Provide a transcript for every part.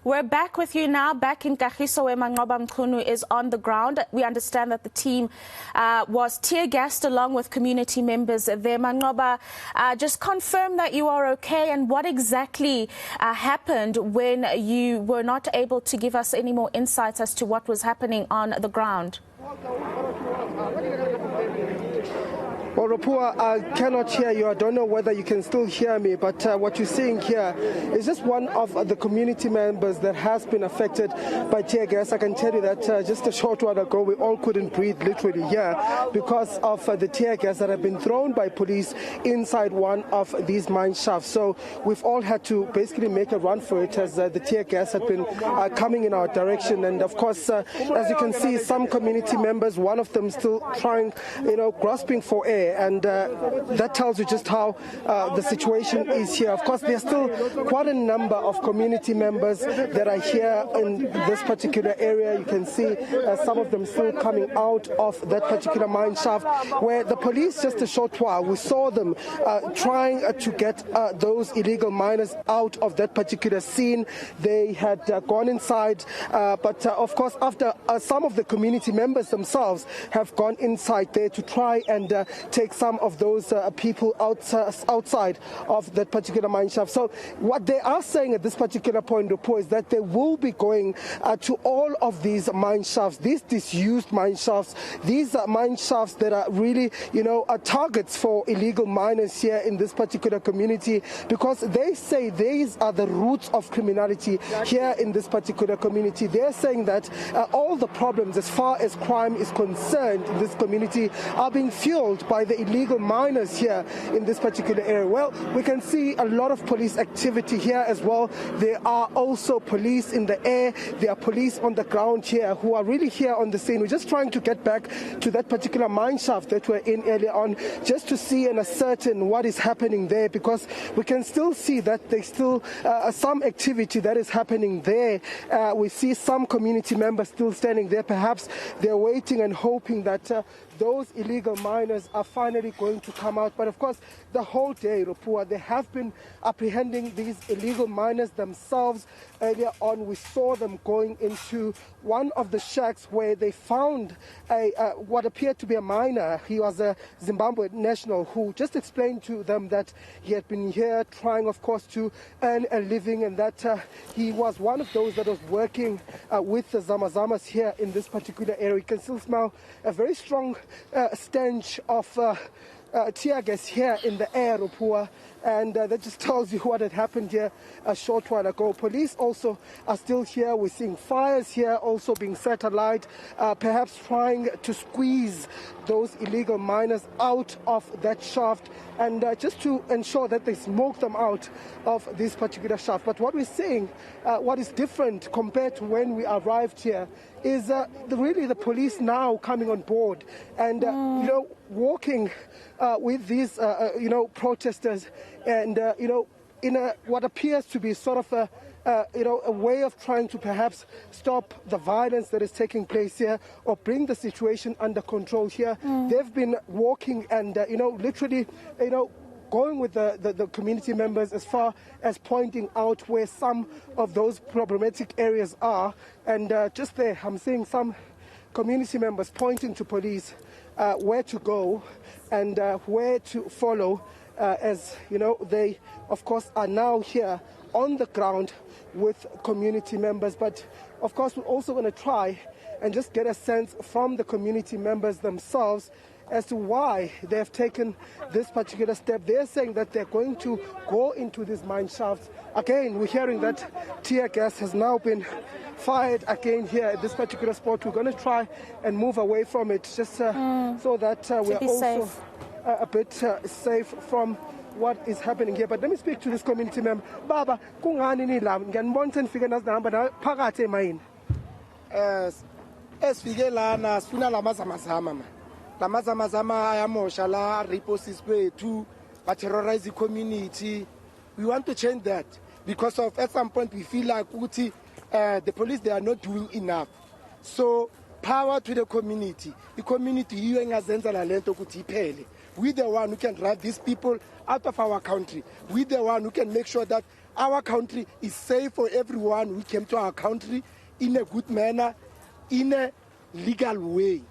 We're back with you now, back in Kagiso, where Manqoba Mchunu is on the ground. We understand that the team was tear-gassed along with community members there. Manqoba, just confirm that you are okay, and what exactly happened when you were not able to give us any more insights as to what was happening on the ground. Well, Rapua, I cannot hear you. I don't know whether you can still hear me, but what you're seeing here is just one of the community members that has been affected by tear gas. I can tell you that just a short while ago, we all couldn't breathe literally here because of the tear gas that have been thrown by police inside one of these mine shafts. So we've all had to basically make a run for it as the tear gas had been coming in our direction. And of course, as you can see, some community members, one of them still trying, grasping for air. And that tells you just how the situation is here. Of course, there's still quite a number of community members that are here in this particular area. You can see some of them still coming out of that particular mine shaft, where the police, just a short while, we saw them trying to get those illegal miners out of that particular scene. They had gone inside, but of course, after some of the community members themselves have gone inside there to try and take some of those people outside of that particular mine shaft. So what they are saying at this particular point, Rupo, is that they will be going to all of these mine shafts, these disused mine shafts, these mine shafts that are really, are targets for illegal miners here in this particular community, because they say these are the roots of criminality here in this particular community. They're saying that all the problems as far as crime is concerned in this community are being fueled by the illegal miners here in this particular area. Well, we can see a lot of police activity here as well. There are also police in the air. There are police on the ground here who are really here on the scene. We're just trying to get back to that particular mine shaft that we're in earlier on, just to see and ascertain what is happening there, because we can still see that there's still some activity that is happening there. We see some community members still standing there. Perhaps they're waiting and hoping that those illegal miners are finally going to come out. But of course, the whole day, Rupua, they have been apprehending these illegal miners themselves. Earlier on, we saw them going into one of the shacks where they found what appeared to be a miner. He was a Zimbabwe national who just explained to them that he had been here trying, of course, to earn a living, and that he was one of those that was working with the Zamas here in this particular area. You can still smell a very strong stench of tear gas here in the air, Rupua, and that just tells you what had happened here a short while ago. Police also are still here. We're seeing fires here also being set alight, perhaps trying to squeeze those illegal miners out of that shaft, and just to ensure that they smoke them out of this particular shaft. But what we're seeing, what is different compared to when we arrived here, is really the police now coming on board and walking with these protesters, and in what appears to be sort of a way of trying to perhaps stop the violence that is taking place here, or bring the situation under control here. They've been walking and literally going with the community members as far as pointing out where some of those problematic areas are. And just there, I'm seeing some community members pointing to police where to go and where to follow, as they, of course, are now here on the ground with community members. But of course, we're also going to try and just get a sense from the community members themselves as to why they have taken this particular step. They're saying that they're going to go into these mine shafts. Again, we're hearing that tear gas has now been fired again here at this particular spot. We're going to try and move away from it, just so that we're also a bit safe from what is happening here. But let me speak to this community member. Baba, kungani ni la ngiyanibona nifike nazihamba na phakathi emayini. Esifike lana sifuna lamazamazama. Lamazamazama ayamosha la reposts kwethu, ba terrorize the community. We want to change that, because of at some point we feel like the police, they are not doing enough. So power to the community. The community hiyo engazenza la lento ukuthi iphele. We the one who can drive these people out of our country. We the one who can make sure that our country is safe for everyone who came to our country in a good manner, in a legal way.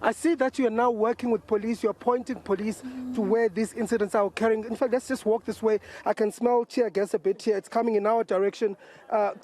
I see that you are now working with police, you're pointing police to where these incidents are occurring. In fact, let's just walk this way. I can smell tear gas a bit here. It's coming in our direction.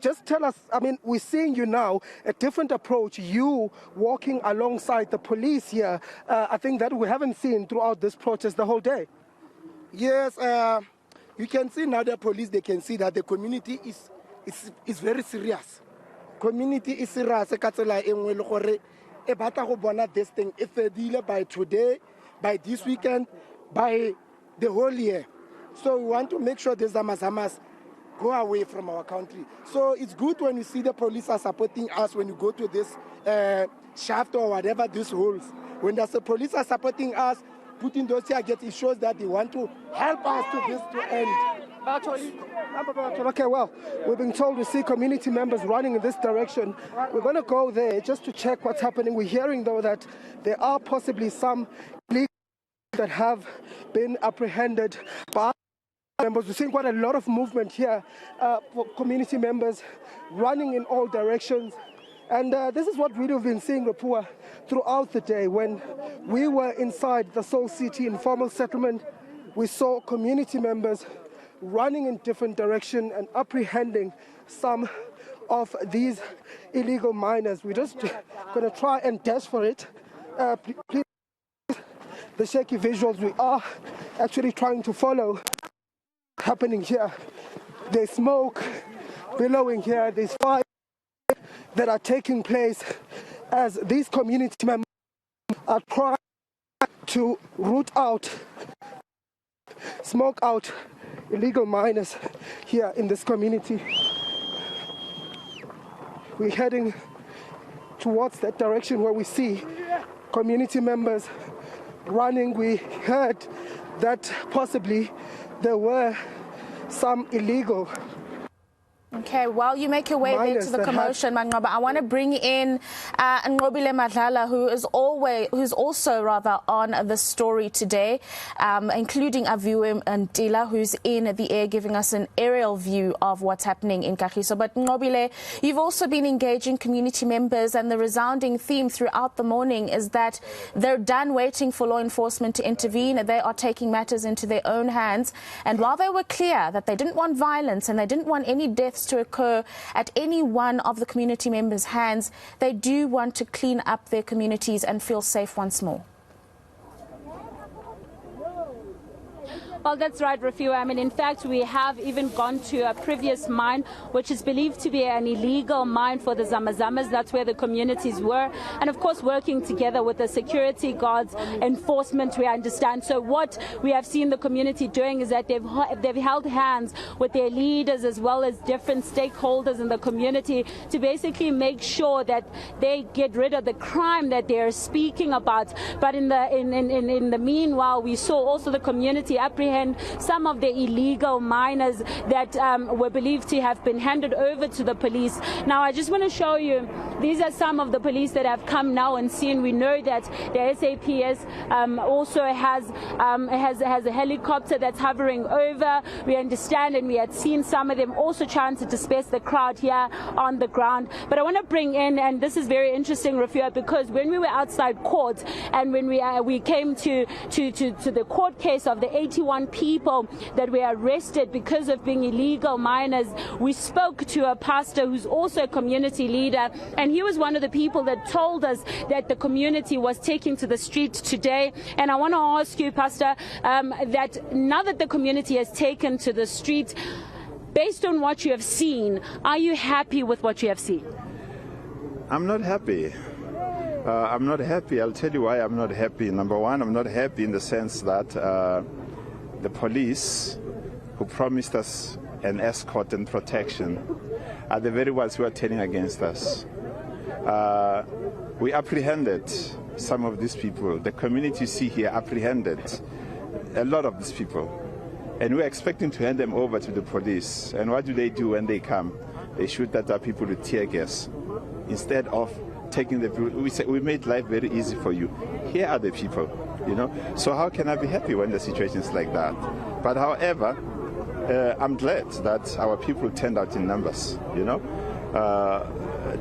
Just tell us, I mean, we're seeing you now, a different approach, you walking alongside the police here. I think that we haven't seen throughout this protest the whole day. Yes, you can see now the police, they can see that the community is very serious. Community is serious. E batla go bona this thing e fedile by today, by this weekend, by the whole year. So we want to make sure the zamazamas go away from our country. So it's good when you see the police are supporting us when you go to this shaft or whatever this holds. When the police are supporting us, putting those here gets, it shows that they want to help us to this to end. Okay, well, we've been told to see community members running in this direction. We're going to go there just to check what's happening. We're hearing, though, that there are possibly some illegals that have been apprehended by members. We're seeing quite a lot of movement here for community members running in all directions. And this is what we've been seeing, Rapua, throughout the day. When we were inside the Soul City informal settlement, we saw community members running in different directions and apprehending some of these illegal miners. We're just going to try and dash for it. Please, the shaky visuals, we are actually trying to follow what's happening here. There's smoke billowing here. There's fire that are taking place as these community members are trying to root out, smoke out illegal miners here in this community. We're heading towards that direction where we see community members running. We heard that possibly there were some illegal. Okay, while you make your way there to the commotion, Manqoba, I want to bring in Nqobile Madlala, who's also on the story today, including Aviwe Mtila, who's in the air giving us an aerial view of what's happening in Kagiso. But Nqobile, you've also been engaging community members, and the resounding theme throughout the morning is that they're done waiting for law enforcement to intervene. They are taking matters into their own hands. And while they were clear that they didn't want violence and they didn't want any deaths to occur at any one of the community members' hands, they do want to clean up their communities and feel safe once more. Well, that's right, Rafiwa. I mean, in fact, we have even gone to a previous mine, which is believed to be an illegal mine for the Zamazamas. That's where the communities were. And, of course, working together with the security guards, enforcement, we understand. So what we have seen the community doing is that they've held hands with their leaders as well as different stakeholders in the community to basically make sure that they get rid of the crime that they're speaking about. But in the meanwhile, we saw also the community apprehend some of the illegal miners that were believed to have been handed over to the police. Now, I just want to show you, these are some of the police that have come now and seen. We know that the SAPS also has a helicopter that's hovering over. We understand, and we had seen some of them also trying to disperse the crowd here on the ground. But I want to bring in, and this is very interesting, Rafia, because when we were outside court and when we came to the court case of the 81 people that were arrested because of being illegal miners, we spoke to a pastor who's also a community leader, and he was one of the people that told us that the community was taking to the street today. And I want to ask you, Pastor, that now that the community has taken to the street, based on what you have seen, are you happy with what you have seen? I'm not happy. I'm not happy. I'll tell you why I'm not happy. Number one, I'm not happy in the sense that the police who promised us an escort and protection are the very ones who are turning against us. We apprehended some of these people. The community you see here apprehended a lot of these people. And we're expecting to hand them over to the police. And what do when they come? They shoot at our people with tear gas. Instead of taking the people, we say, we made life very easy for you. Here are the people, you know. So how can I be happy when the situation is like that? But however, I'm glad that our people turned out in numbers, you know,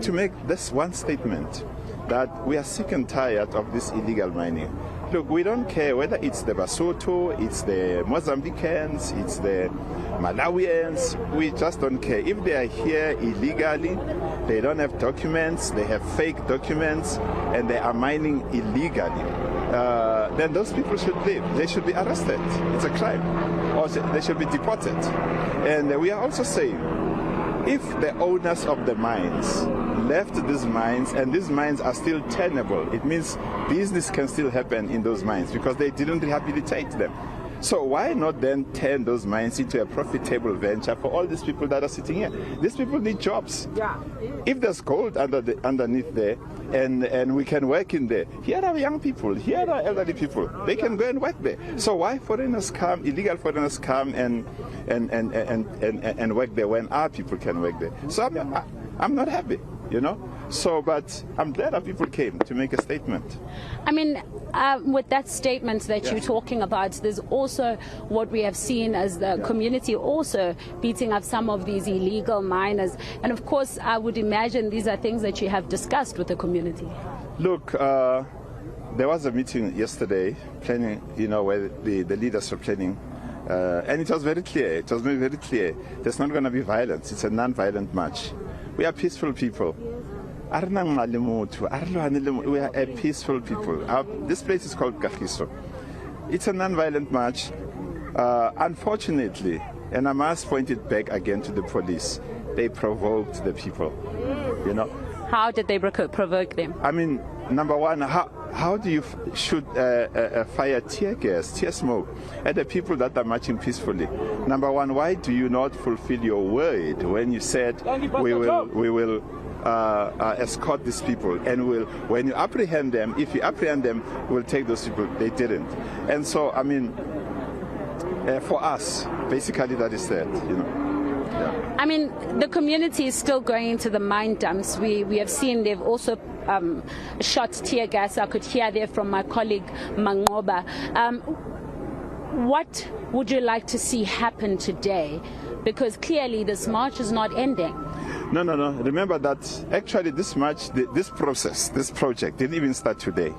to make this one statement that we are sick and tired of this illegal mining. Look, we don't care whether it's the Basotho, it's the Mozambicans, it's the Malawians. We just don't care. If they are here illegally, they don't have documents, they have fake documents, and they are mining illegally, then those people should leave. They should be arrested. It's a crime. Or they should be deported. And we are also saying, if the owners of the mines left these mines and these mines are still tenable, it means business can still happen in those mines because they didn't rehabilitate them. So why not then turn those mines into a profitable venture for all these people that are sitting here? These people need jobs. Yeah. If there's gold underneath there and we can work in there, here are young people, here are elderly people. They can go and work there. So why foreigners come, illegal foreigners come and work there when our people can work there? So I'm not happy, you know. So, but I'm glad that people came to make a statement. I mean, with that statement that you're talking about, there's also what we have seen as the community also beating up some of these illegal miners. And of course, I would imagine these are things that you have discussed with the community. Look, there was a meeting yesterday planning, you know, where the leaders were planning. And it was very clear, there's not going to be violence. It's a non-violent march. We are peaceful people. We are a peaceful people. This place is called Kagiso. It's a non-violent march. Unfortunately, and I must point it back again to the police, they provoked the people, you know. How did they provoke them? I mean, number one, how do you shoot fire tear gas, tear smoke at the people that are marching peacefully? Number one, why do you not fulfill your word when you said we will escort these people and when you apprehend them, if you apprehend them, we'll take those people? They didn't. And so, I mean, for us, basically that is that, you know. Yeah. I mean, the community is still going into the mine dumps. We have seen they've also shot tear gas. I could hear there from my colleague Manqoba. What would you like to see happen today? Because clearly this march is not ending. No. Remember that actually this march, this process, this project didn't even start today.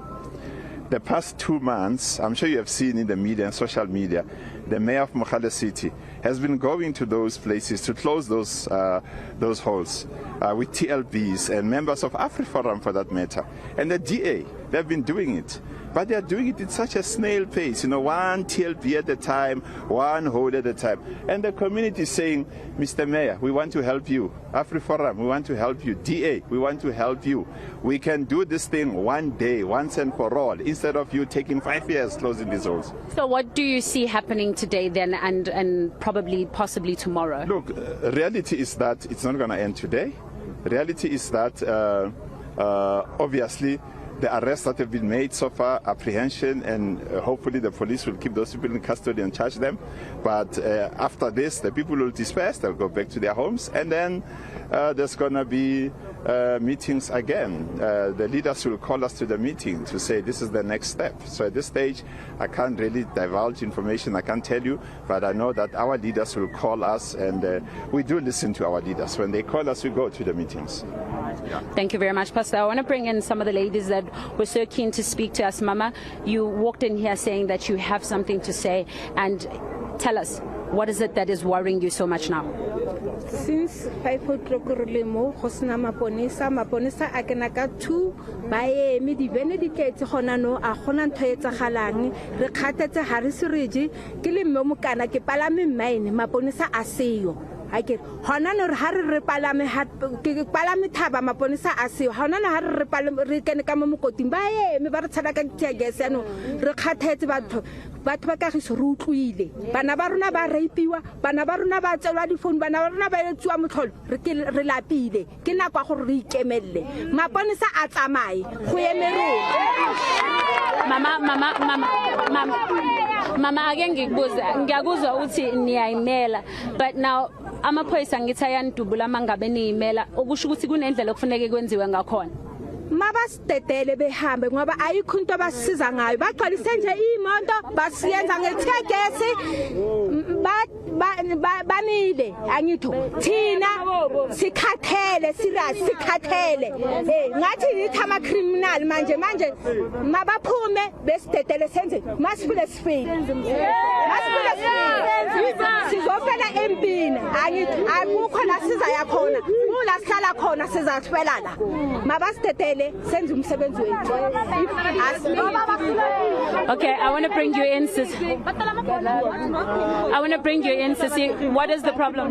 The past 2 months, I'm sure you have seen in the media and social media, the mayor of Mogale City has been going to those places to close those holes with TLBs and members of AfriForum for that matter. And the DA, they've been doing it. But they are doing it in such a snail pace, you know, one TLB at a time, one hole at a time. And the community is saying, Mr. Mayor, we want to help you. AfriForum, we want to help you. DA, we want to help you. We can do this thing one day, once and for all, instead of you taking 5 years closing these holes. So what do you see happening today then and possibly tomorrow? Look, reality is that it's not going to end today. Reality is that obviously the arrests that have been made so far, apprehension, and hopefully the police will keep those people in custody and charge them. But after this, the people will disperse, they'll go back to their homes, and then there's going to be meetings again. The leaders will call us to the meeting to say this is the next step. So at this stage, I can't really divulge information, I can't tell you, but I know that our leaders will call us, and we do listen to our leaders. When they call us, we go to the meetings. Yeah. Thank you very much, Pastor. I want to bring in some of the ladies that were so keen to speak to us. Mama, you walked in here saying that you have something to say, and tell us, what is it that is worrying you so much now? Since 5 o'clock maponisa a kena ka 2 ba eme di benedicate gona no a gona ntho e tsagalang re kgatetse ha re sereje ke le mme mokana ke palame mine maponisa a seyo ha ke hona no ha re palame ke palame thaba maponisa a seyo hona no ha re palame re kene ka mo mokoting ba eme ba re tshela ka tia gas ano re kgathetse batho ba Kagiso re utlwile bana ba rona ba raipiwa bana ba rona ba tselwa di phone bana ba rona ba etswa motlholo re lapile ke nako a gore re ikemelle maponisa a tsamaye go emereng mama ake ngikubuza ngiyakuzwa uthi niyayimela, but now amaphoyisa ngithi ayandubula mangabe niyimela, okusho ukuthi kunendlela okufanele kwenziwe ngakhona. mabasitetele behambe ngoba ayikho into abasiza ngayo bagcwalise nje imoto basiyenza ngethegesi banile angitho thina sikhathele sikhathele ngathi yithi ama criminal manje mabaphume besitetele senze masifile sifile sizofela empini angithi akukho la siza yakhona ula sihlala khona sizathwela la mabasitetele senze umsebenzi wethu. Okay, I want to bring you in, sis. Sissy. What is the problem?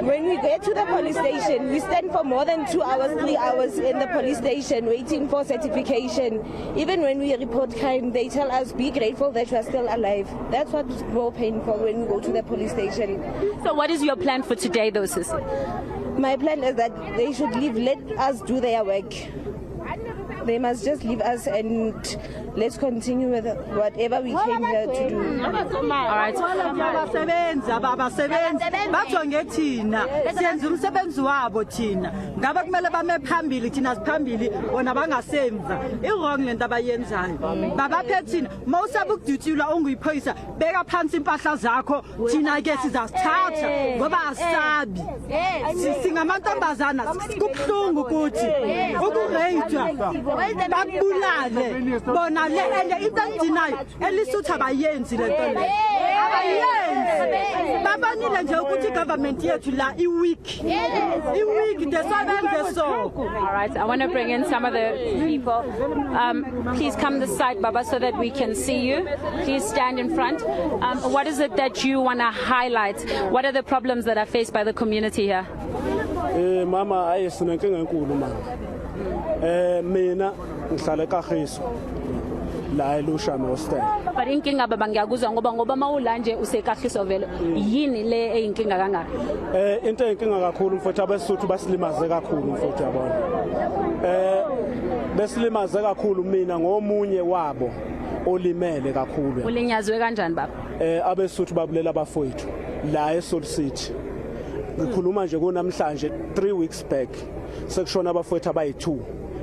When we get to the police station, we stand for more than 2 hours, 3 hours in the police station waiting for certification. Even when we report crime, they tell us, be grateful that you are still alive. That's what's more painful when we go to the police station. So what is your plan for today, though, sis? My plan is that they should leave, let us do their work. They must just leave us and let's continue with whatever we came here to do. All right. Bajonge thina senza umsebenzi wabo thina ngabe kumele bame phambili thina siphambili bona bangasemva irong lento abayenzayo babaphe thina mawusaba ukudutshula onguyiphoyisa beka phansi impahla zakho thina ke sizasithatha ngoba asabi singamantombazana kubhlungu ukuthi ukureyitwa bakubulale bona le ende intandinayo elisutha bayenzi lento le abayenzi babanile nje ukuthi government yethu la iweak desabenze so. All right, I want to bring in some of the people. Please come this side, Baba, so that we can see you. Please stand in front. What is it that you want to highlight? What are the problems that are faced by the community here? Mama ayisinenkinga enkulu mama. Mina ngihlala eKagiso la eLushame hostel. But inkinga baba ngiyakuzwa ngoba mawula nje useKagiso vele yini le eyinkinga kangaka? Into eyinkinga kakhulu mfowethu abesuthu basilimaze kakhulu mfowethu yabona. Besilimaze kakhulu mina ngomunye wabo olimele kakhulu. Ulinyazwe kanjani baba? Abesuthu babulela abafowethu la eSalt City. Ngikhuluma nje konamhlanje 3 weeks back sekushona abafowethu abayi2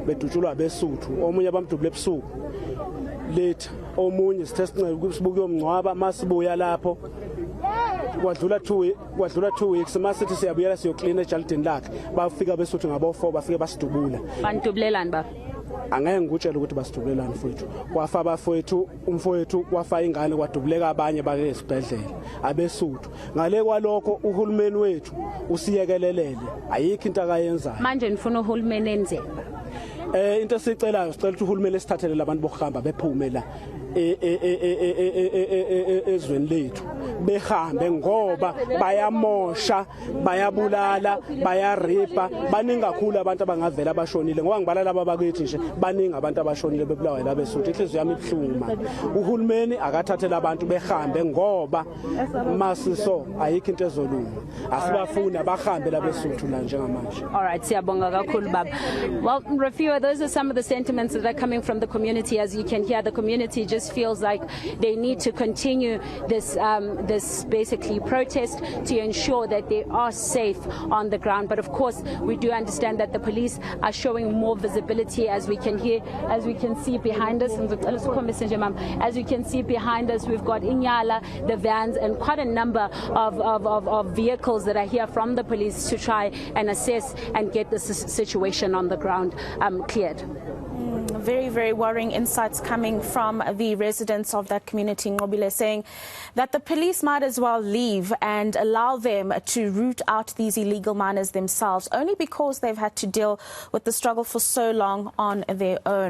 bedutshulwa besuthu omunye bamdubule ebusuku late omunye sithe sibuke umncwaba masibuya lapho kwadlula 2 weeks masithi siyabuyela siyoclean ejardini lakhe bafika besuthu ngabo4 bafike basidubula banidubulelani baba angeke ngikutshela ukuthi basidubulelani mfowethu kwafa abafowethu umfowethu kwafa ingane kwadubuleka abanye bake esibhedlela abesuthu ngale kwalokho uhulumeni wethu usiyekelelele ayikho into akayenzayo manje nifuna uhulumeni enze into esicelayo sicela ukuthi uhulumeni esithathele labantu bokuhamba bephume la ezweni lethu behambe ngoba bayamosha bayabulala bayaripa baningi kakhulu abantu abangavela abashonile ngoba ngibala laba bakithi nje baningi abantu abashonile bebulawa la besuthu inhliziyo yami ibuhlungu manje uhulumeni akathathele abantu behambe ngoba masiso ayikho into ezolunga asibafuna bahambe la besuthu la njengamanje. All right, siyabonga kakhulu baba. Well, Rafiwa, those are some of the sentiments that are coming from the community. As you can hear, the community just feels like they need to continue this this basically protest to ensure that they are safe on the ground. But of course, we do understand that the police are showing more visibility, as we can see behind us. As you can see behind us, we've got eNCA, the vans, and quite a number of vehicles that are here from the police to try and assess and get the situation on the ground cleared. Very, very worrying insights coming from the residents of that community, Nqobile, saying that the police might as well leave and allow them to root out these illegal miners themselves, only because they've had to deal with the struggle for so long on their own.